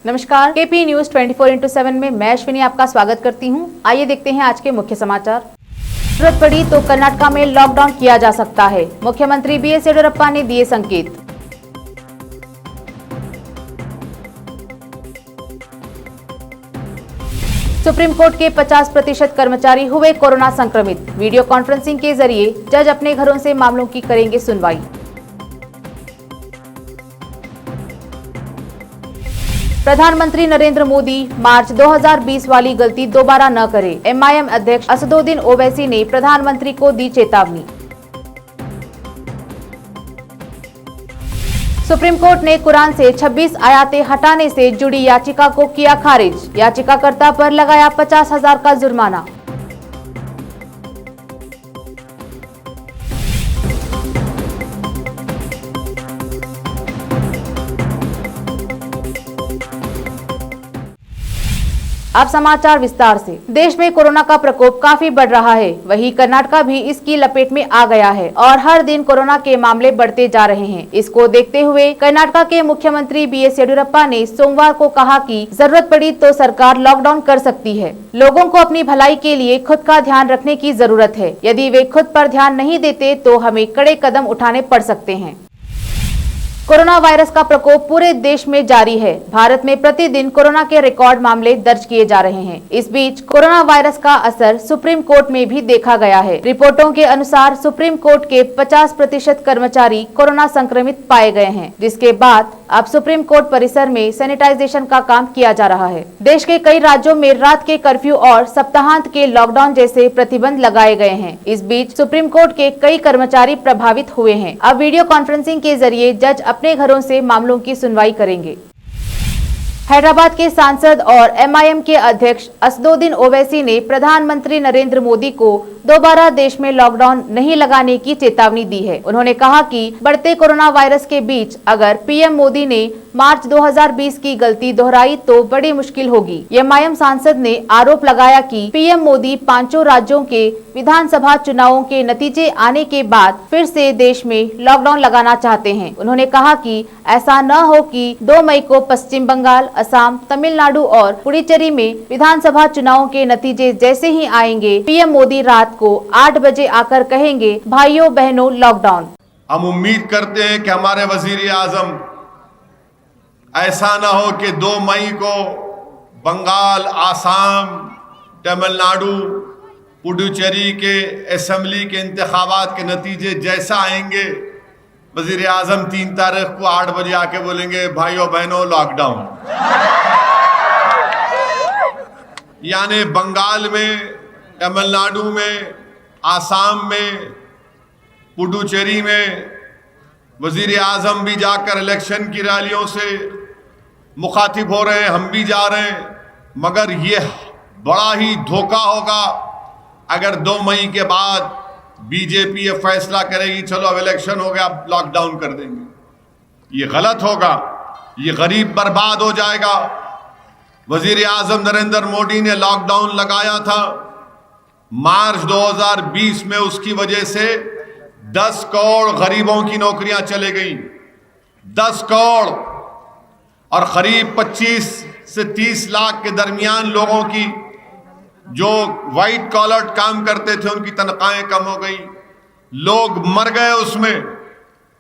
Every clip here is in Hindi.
नमस्कार, केपी न्यूज 24/7 में मैं अश्विनी आपका स्वागत करती हूं। आइए देखते हैं आज के मुख्य समाचार। जरूरत पड़ी तो कर्नाटक में लॉकडाउन किया जा सकता है, मुख्यमंत्री बीएस येडियुरप्पा ने दिए संकेत। सुप्रीम कोर्ट के 50% कर्मचारी हुए कोरोना संक्रमित, वीडियो कॉन्फ्रेंसिंग के जरिए जज अपने घरों से मामलों की करेंगे सुनवाई। प्रधानमंत्री नरेंद्र मोदी मार्च 2020 वाली गलती दोबारा न करें, एमआईएम अध्यक्ष असदुद्दीन ओवैसी ने प्रधानमंत्री को दी चेतावनी। सुप्रीम कोर्ट ने कुरान से 26 आयतें हटाने से जुड़ी याचिका को किया खारिज, याचिकाकर्ता पर लगाया 50,000 का जुर्माना। अब समाचार विस्तार से। देश में कोरोना का प्रकोप काफी बढ़ रहा है, वहीं कर्नाटक भी इसकी लपेट में आ गया है और हर दिन कोरोना के मामले बढ़ते जा रहे हैं। इसको देखते हुए कर्नाटक के मुख्यमंत्री बीएस येडियुरप्पा ने सोमवार को कहा कि जरूरत पड़ी तो सरकार लॉकडाउन कर सकती है। लोगों को अपनी भलाई के लिए खुद का ध्यान रखने की जरूरत है। यदि वे खुद पर ध्यान नहीं देते तो हमें कड़े कदम उठाने पड़ सकते हैं। कोरोना वायरस का प्रकोप पूरे देश में जारी है। भारत में प्रतिदिन कोरोना के रिकॉर्ड मामले दर्ज किए जा रहे हैं। इस बीच कोरोना वायरस का असर सुप्रीम कोर्ट में भी देखा गया है। रिपोर्टों के अनुसार सुप्रीम कोर्ट के 50% कर्मचारी कोरोना संक्रमित पाए गए हैं, जिसके बाद अब सुप्रीम कोर्ट परिसर में सैनिटाइजेशन का काम किया जा रहा है। देश के कई राज्यों में रात के कर्फ्यू और सप्ताहांत के लॉकडाउन जैसे प्रतिबंध लगाए गए हैं। इस बीच सुप्रीम कोर्ट के कई कर्मचारी प्रभावित हुए हैं। अब वीडियो कॉन्फ्रेंसिंग के जरिए जज अपने घरों से मामलों की सुनवाई करेंगे। हैदराबाद के सांसद और एमआईएम के अध्यक्ष असदुद्दीन ओवैसी ने प्रधानमंत्री नरेंद्र मोदी को दोबारा देश में लॉकडाउन नहीं लगाने की चेतावनी दी है। उन्होंने कहा कि बढ़ते कोरोना वायरस के बीच अगर पीएम मोदी ने मार्च 2020 की गलती दोहराई तो बड़ी मुश्किल होगी। एमआईएम सांसद ने आरोप लगाया कि पीएम मोदी 5 राज्यों के विधानसभा चुनावों के नतीजे आने के बाद फिर से देश में लॉकडाउन लगाना चाहते हैं। उन्होंने कहा कि ऐसा न हो कि 2 मई को पश्चिम बंगाल, असम, तमिलनाडु और पुडुचेरी में विधानसभा चुनावों के नतीजे जैसे ही आएंगे, पीएम मोदी रात को 8 बजे आकर कहेंगे, भाइयों बहनों लॉकडाउन। हम उम्मीद करते हैं कि हमारे वजीर आजम ऐसा ना हो कि 2 मई को बंगाल, आसाम, तमिलनाडु, पुडुचेरी के असेंबली के इंतखाबात के नतीजे जैसा आएंगे, वजीर आजम 3 तारीख को 8 बजे आके बोलेंगे, भाइयों बहनों लॉकडाउन। यानी बंगाल में, तमिलनाडु में, आसाम में, पुडुचेरी में वजीर आजम भी जाकर इलेक्शन की रैलियों से मुखातिब हो रहे हैं, हम भी जा रहे हैं। मगर ये बड़ा ही धोखा होगा अगर 2 मई के बाद बीजेपी ये फैसला करेगी चलो अब इलेक्शन हो गया अब लॉकडाउन कर देंगे। ये गलत होगा, ये गरीब बर्बाद हो जाएगा। वजीर आजम नरेंद्र मोदी ने लॉकडाउन लगाया था मार्च 2020 में, उसकी वजह से 10 करोड़ गरीबों की नौकरियां चले गई, 10 करोड़, और करीब 25 से 30 लाख के दरमियान लोगों की जो व्हाइट कॉलर काम करते थे उनकी तनख्वाहें कम हो गई, लोग मर गए उसमें।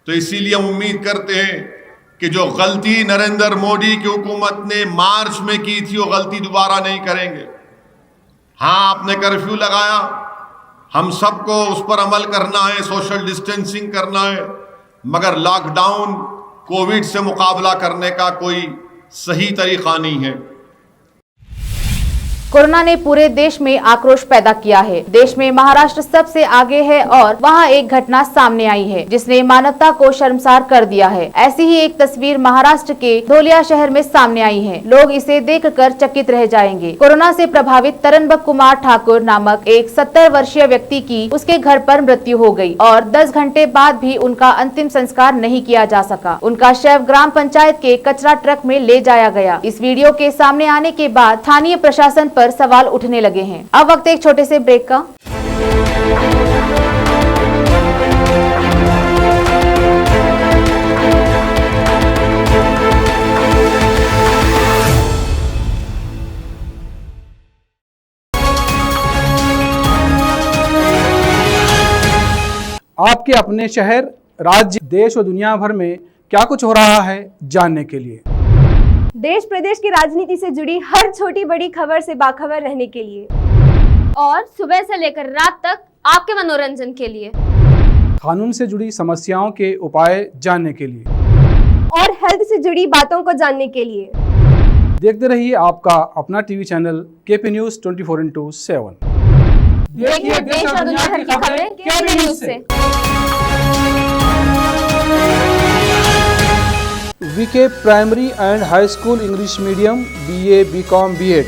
तो इसीलिए हम उम्मीद करते हैं कि जो गलती नरेंद्र मोदी की हुकूमत ने मार्च में की थी वो गलती दोबारा नहीं करेंगे। हाँ, आपने कर्फ्यू लगाया, हम सबको उस पर अमल करना है, सोशल डिस्टेंसिंग करना है, मगर लॉकडाउन कोविड से मुकाबला करने का कोई सही तरीका नहीं है। कोरोना ने पूरे देश में आक्रोश पैदा किया है। देश में महाराष्ट्र सबसे आगे है और वहां एक घटना सामने आई है जिसने मानवता को शर्मसार कर दिया है। ऐसी ही एक तस्वीर महाराष्ट्र के धोलिया शहर में सामने आई है। लोग इसे देखकर चकित रह जाएंगे। कोरोना से प्रभावित तरनबक कुमार ठाकुर नामक एक 70 वर्षीय व्यक्ति की उसके घर पर मृत्यु हो गई और 10 घंटे बाद भी उनका अंतिम संस्कार नहीं किया जा सका। उनका शव ग्राम पंचायत के कचरा ट्रक में ले जाया गया। इस वीडियो के सामने आने के बाद स्थानीय प्रशासन पर सवाल उठने लगे हैं। अब वक्त एक छोटे से ब्रेक का। आपके अपने शहर, राज्य, देश और दुनिया भर में क्या कुछ हो रहा है जानने के लिए। देश प्रदेश की राजनीति से जुड़ी हर छोटी बड़ी खबर से बाखबर रहने के लिए और सुबह से लेकर रात तक आपके मनोरंजन के लिए। कानून से जुड़ी समस्याओं के उपाय जानने के लिए और हेल्थ से जुड़ी बातों को जानने के लिए देखते रहिए आपका अपना टीवी चैनल केपी न्यूज 24/7। देखिए देश और दुनिया भर की खबरें केपी न्यूज से। VK primary and high school English medium BA BCom B.Ed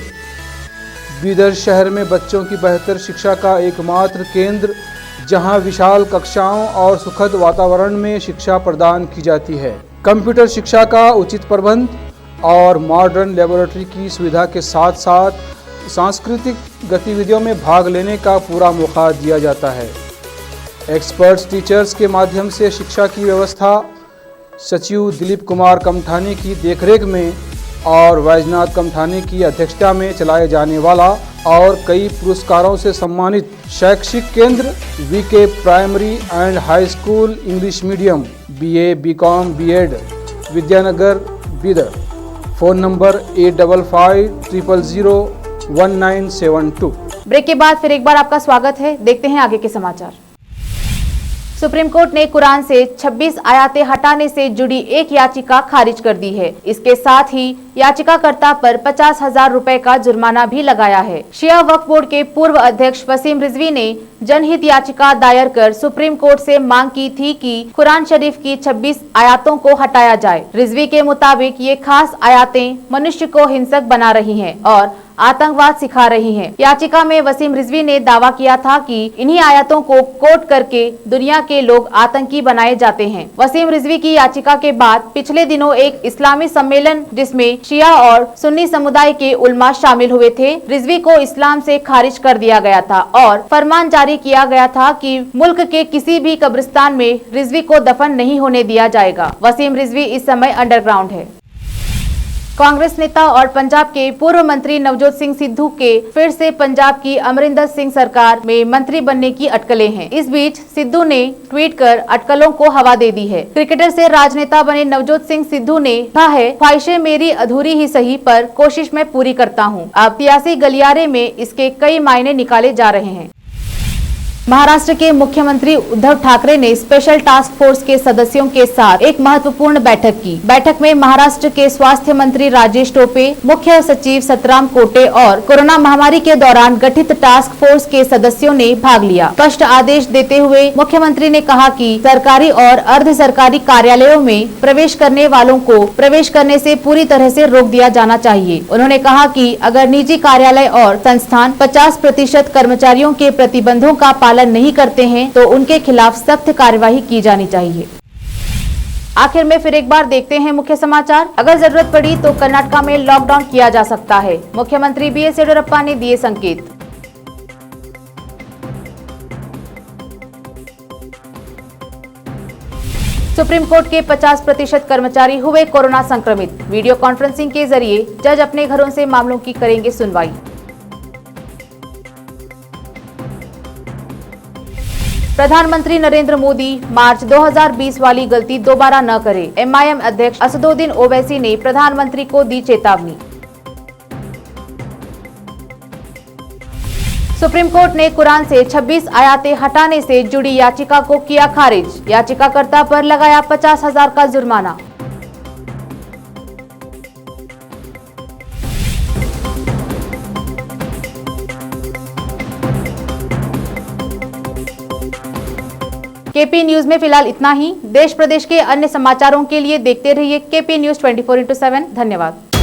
Bidar शहर में बच्चों की बेहतर शिक्षा का एकमात्र केंद्र, जहां विशाल कक्षाओं और सुखद वातावरण में शिक्षा प्रदान की जाती है। कंप्यूटर शिक्षा का उचित प्रबंध और मॉडर्न लेबोरेटरी की सुविधा के साथ साथ सांस्कृतिक गतिविधियों में भाग लेने का पूरा मौका दिया जाता है। एक्सपर्ट्स टीचर्स के माध्यम से शिक्षा की व्यवस्था सचिव दिलीप कुमार कमठानी की देखरेख में और वैजनाथ कमठानी की अध्यक्षता में चलाए जाने वाला और कई पुरस्कारों से सम्मानित शैक्षिक केंद्र VK primary and high school English medium BA BCom B.Ed Vidyanagar Bidar. Phone number 8550001972। Break के बाद फिर एक बार आपका स्वागत है। देखते हैं आगे के समाचार। सुप्रीम कोर्ट ने कुरान से 26 आयतें हटाने से जुड़ी एक याचिका खारिज कर दी है। इसके साथ ही याचिकाकर्ता पर 50,000 रुपए का जुर्माना भी लगाया है। शिया वक्फ बोर्ड के पूर्व अध्यक्ष वसीम रिजवी ने जनहित याचिका दायर कर सुप्रीम कोर्ट से मांग की थी कि कुरान शरीफ की 26 आयतों को हटाया जाए। रिजवी के मुताबिक ये खास आयतें मनुष्य को हिंसक बना रही हैं और आतंकवाद सिखा रही हैं। याचिका में वसीम रिजवी ने दावा किया था कि इन्हीं आयतों को कोट करके दुनिया के लोग आतंकी बनाए जाते हैं। वसीम रिजवी की याचिका के बाद पिछले दिनों एक इस्लामी सम्मेलन जिसमें शिया और सुन्नी समुदाय के उलमा शामिल हुए थे, रिजवी को इस्लाम से खारिज कर दिया गया था और फरमान जारी किया गया था कि मुल्क के किसी भी कब्रिस्तान में रिजवी को दफन नहीं होने दिया जाएगा। वसीम रिजवी इस समय अंडरग्राउंड है। कांग्रेस नेता और पंजाब के पूर्व मंत्री नवजोत सिंह सिद्धू के फिर से पंजाब की अमरिंदर सिंह सरकार में मंत्री बनने की अटकलें हैं। इस बीच सिद्धू ने ट्वीट कर अटकलों को हवा दे दी है। क्रिकेटर से राजनेता बने नवजोत सिंह सिद्धू ने कहा है, ख्वाहिशें मेरी अधूरी ही सही पर कोशिश मैं पूरी करता हूँ। अब सियासी गलियारे में इसके कई मायने निकाले जा रहे हैं। महाराष्ट्र के मुख्यमंत्री उद्धव ठाकरे ने स्पेशल टास्क फोर्स के सदस्यों के साथ एक महत्वपूर्ण बैठक की। बैठक में महाराष्ट्र के स्वास्थ्य मंत्री राजेश टोपे, मुख्य सचिव सतराम कोटे और कोरोना महामारी के दौरान गठित टास्क फोर्स के सदस्यों ने भाग लिया। स्पष्ट आदेश देते हुए मुख्यमंत्री ने कहा कि सरकारी और अर्ध सरकारी कार्यालयों में प्रवेश करने वालों को प्रवेश करने से पूरी तरह से रोक दिया जाना चाहिए। उन्होंने कहा कि अगर निजी कार्यालय और संस्थान 50% कर्मचारियों के प्रतिबंधों का पालन नहीं करते हैं तो उनके खिलाफ सख्त कार्यवाही की जानी चाहिए। आखिर में फिर एक बार देखते हैं मुख्य समाचार। अगर जरूरत पड़ी तो कर्नाटक में लॉकडाउन किया जा सकता है, मुख्यमंत्री BS येडियुरप्पा ने दिए संकेत। सुप्रीम कोर्ट के 50% कर्मचारी हुए कोरोना संक्रमित। वीडियो कॉन्फ्रेंसिंग के जरिए जज अपने घरों से मामलों की करेंगे सुनवाई। प्रधानमंत्री नरेंद्र मोदी मार्च 2020 वाली गलती दोबारा न करें। MIM अध्यक्ष असदुद्दीन ओवैसी ने प्रधानमंत्री को दी चेतावनी। सुप्रीम कोर्ट ने कुरान से 26 आयतें हटाने से जुड़ी याचिका को किया खारिज। याचिकाकर्ता पर लगाया 50,000 का जुर्माना। केपी न्यूज में फिलहाल इतना ही। देश प्रदेश के अन्य समाचारों के लिए देखते रहिए केपी न्यूज 24/7। धन्यवाद।